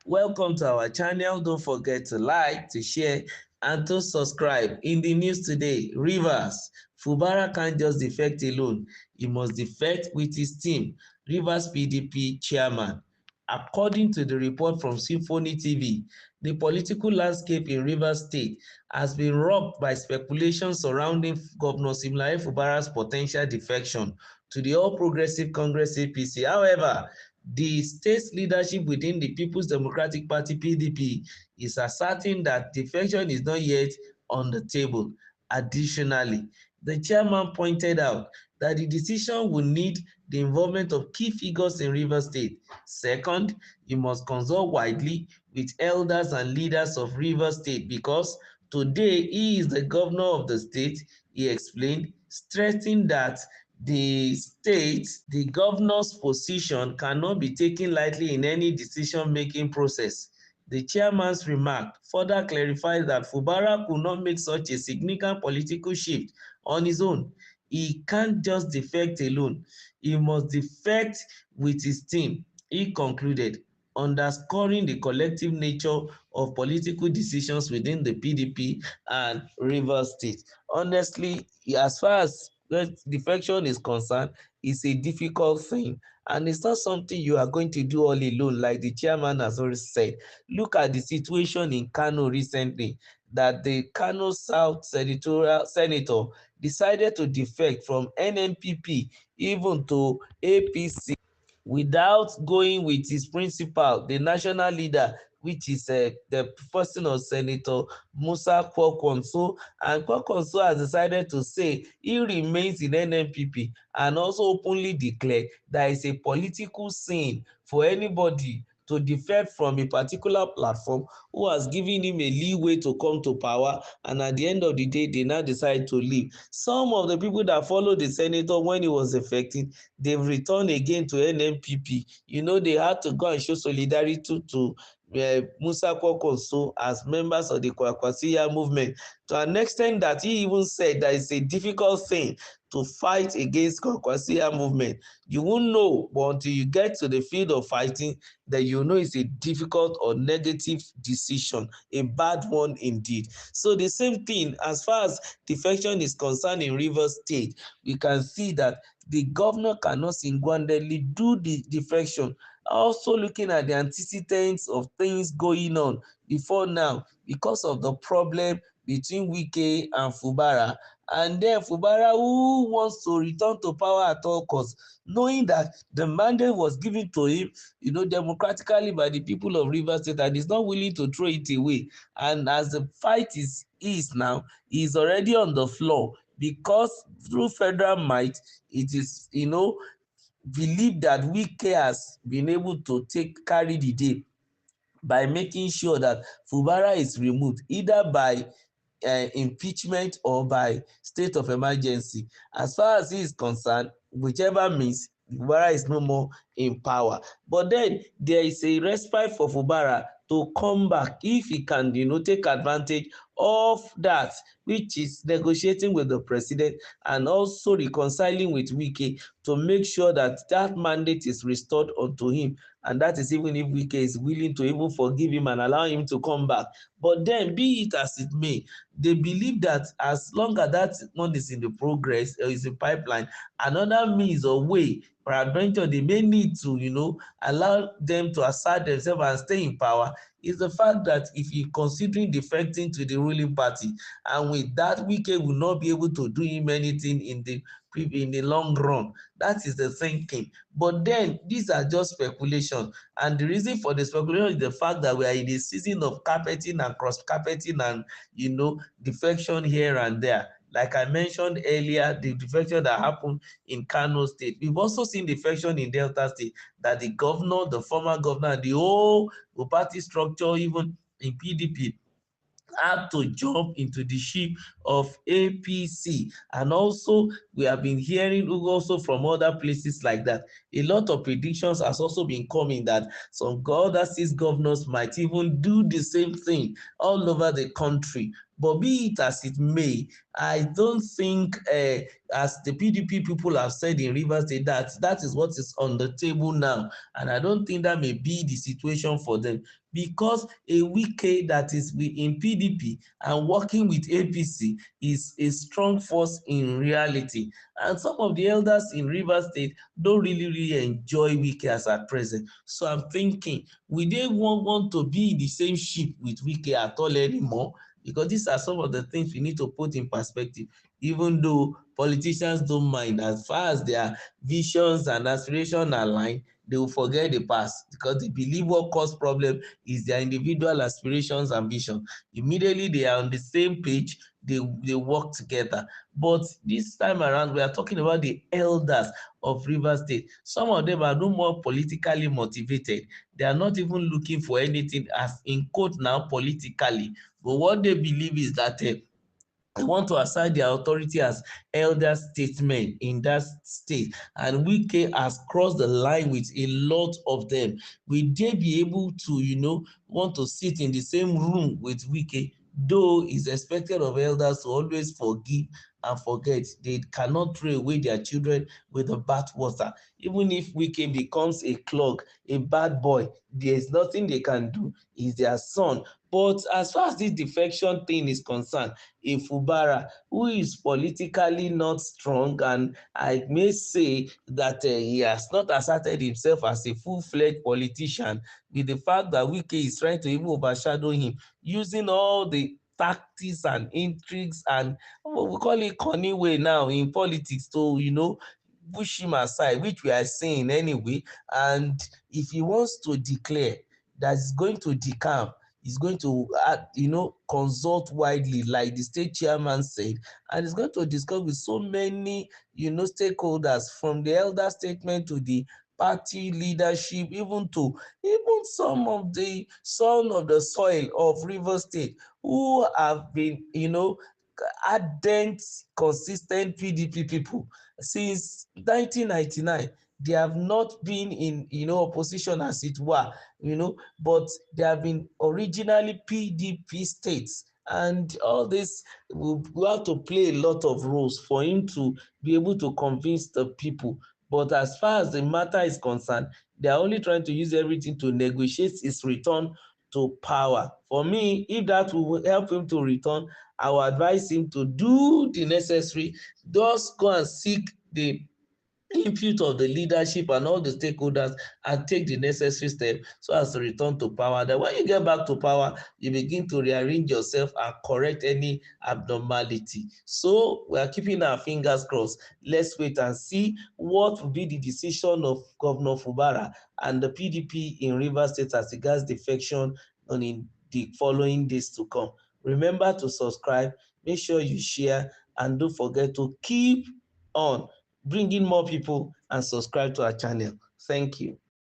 Welcome to our channel. Don't forget to like, to share, and to subscribe. In the news today, Rivers. Fubara can't just defect alone. He must defect with his team. Rivers PDP chairman. According to the report from Symphony TV, the political landscape in Rivers State has been rocked by speculation surrounding Governor Siminalayi Fubara's potential defection to the All Progressive Congress APC. However, the state's leadership within the People's Democratic Party (PDP) is asserting that defection is not yet on the table. Additionally, the chairman pointed out that the decision will need the involvement of key figures in Rivers State. Second, he must consult widely with elders and leaders of Rivers State because today he is the governor of the state, he explained, stressing that the governor's position cannot be taken lightly in any decision-making process. The chairman's remark further clarified that Fubara could not make such a significant political shift on his own. He can't just defect alone. He must defect with his team, he concluded, underscoring the collective nature of political decisions within the PDP and Rivers State. Honestly, as far as defection is concerned, it's a difficult thing, and it's not something you are going to do all alone, like the chairman has already said. Look at the situation in Kano recently, that the Kano South senator decided to defect from NNPP even to APC without going with his principal, the national leader, which is the person of Senator Musa Kwankwaso. And Kwankwaso has decided to say he remains in NNPP and also openly declared that it's a political sin for anybody to defect from a particular platform who has given him a leeway to come to power, and at the end of the day they now decide to leave. Some of the people that followed the senator when he was defecting, they've returned again to NNPP. They had to go and show solidarity to Musa Kwankwaso as members of the Kwakwasiya movement, to an extent that he even said that it's a difficult thing to fight against Kwakwasiya movement. You won't know, but until you get to the field of fighting, that you know it's a difficult or negative decision, a bad one indeed. So the same thing as far as defection is concerned in Rivers State, we can see that the governor cannot single-handedly do the defection. Also looking at the antecedents of things going on before now because of the problem between Wike and Fubara, and then Fubara, who wants to return to power at all costs, knowing that the mandate was given to him, democratically by the people of Rivers State, and is not willing to throw it away. And as the fight is now, he is already on the floor because through federal might, it is believed that Wike has been able to carry the day by making sure that Fubara is removed either by impeachment or by state of emergency. As far as he is concerned, whichever means, Fubara is no more in power. But then there is a respite for Fubara to come back if he can, take advantage of that, which is negotiating with the president and also reconciling with Wike to make sure that that mandate is restored unto him. And that is even if Wike is willing to even forgive him and allow him to come back. But then, be it as it may, they believe that as long as that one is in the progress or is in pipeline, another means or way, peradventure, they may need to, allow them to assert themselves and stay in power, is the fact that if you're considering defecting to the ruling party, and with that, Wike will not be able to do him anything in the long run. That is the thinking. But then these are just speculations, and the reason for the speculation is the fact that we are in a season of carpeting and cross-carpeting and defection here and there. Like I mentioned earlier, the defection that happened in Kano State. We've also seen defection in Delta State, that the governor, the former governor, and the whole party structure, even in PDP, had to jump into the ship of APC. And also, we have been hearing also from other places like that. A lot of predictions has also been coming that some other state governors might even do the same thing all over the country. But be it as it may, I don't think, as the PDP people have said in Rivers State, that is what is on the table now. And I don't think that may be the situation for them, because a Wike that is in PDP and working with APC is a strong force in reality. And some of the elders in Rivers State don't really enjoy Wike as at present. So I'm thinking, we don't want to be in the same ship with Wike at all anymore? Because these are some of the things we need to put in perspective, even though politicians don't mind. As far as their visions and aspirations align, they will forget the past, because they believe what cause problem is their individual aspirations and vision. Immediately they are on the same page, they work together. But this time around, we are talking about the elders of Rivers State. Some of them are no more politically motivated. They are not even looking for anything, as in quote now, politically. But what they believe is that they want to assert their authority as elder statesmen in that state. And Wike has crossed the line with a lot of them. Will they be able to, want to sit in the same room with Wike? Though it's expected of elders to always forgive and forget, they cannot throw away their children with the bathwater. Even if Wike becomes a clog, a bad boy, there's nothing they can do. He's their son. But as far as this defection thing is concerned, a Fubara who is politically not strong, and I may say that he has not asserted himself as a full-fledged politician, with the fact that Wike is trying to even overshadow him, using all the tactics and intrigues and what we call it cunning way now in politics to push him aside, which we are seeing anyway. And if he wants to declare that he's going to decamp, he's going to consult widely, like the state chairman said, and he's going to discuss with so many stakeholders, from the elder statement to the party leadership, even some of the son of the soil of Rivers State, who have been ardent, consistent PDP people since 1999. They have not been in opposition, as it were, but they have been originally PDP states. And all this will have to play a lot of roles for him to be able to convince the people. But as far as the matter is concerned, they are only trying to use everything to negotiate his return to power. For me, if that will help him to return, I will advise him to do the necessary. Just go and seek the input of the leadership and all the stakeholders and take the necessary step so as to return to power. Then when you get back to power, you begin to rearrange yourself and correct any abnormality. So we are keeping our fingers crossed. Let's wait and see what will be the decision of Governor Fubara and the PDP in Rivers State as regards defection and in the following days to come. Remember to subscribe, make sure you share, and don't forget to keep on bring in more people and subscribe to our channel. Thank you.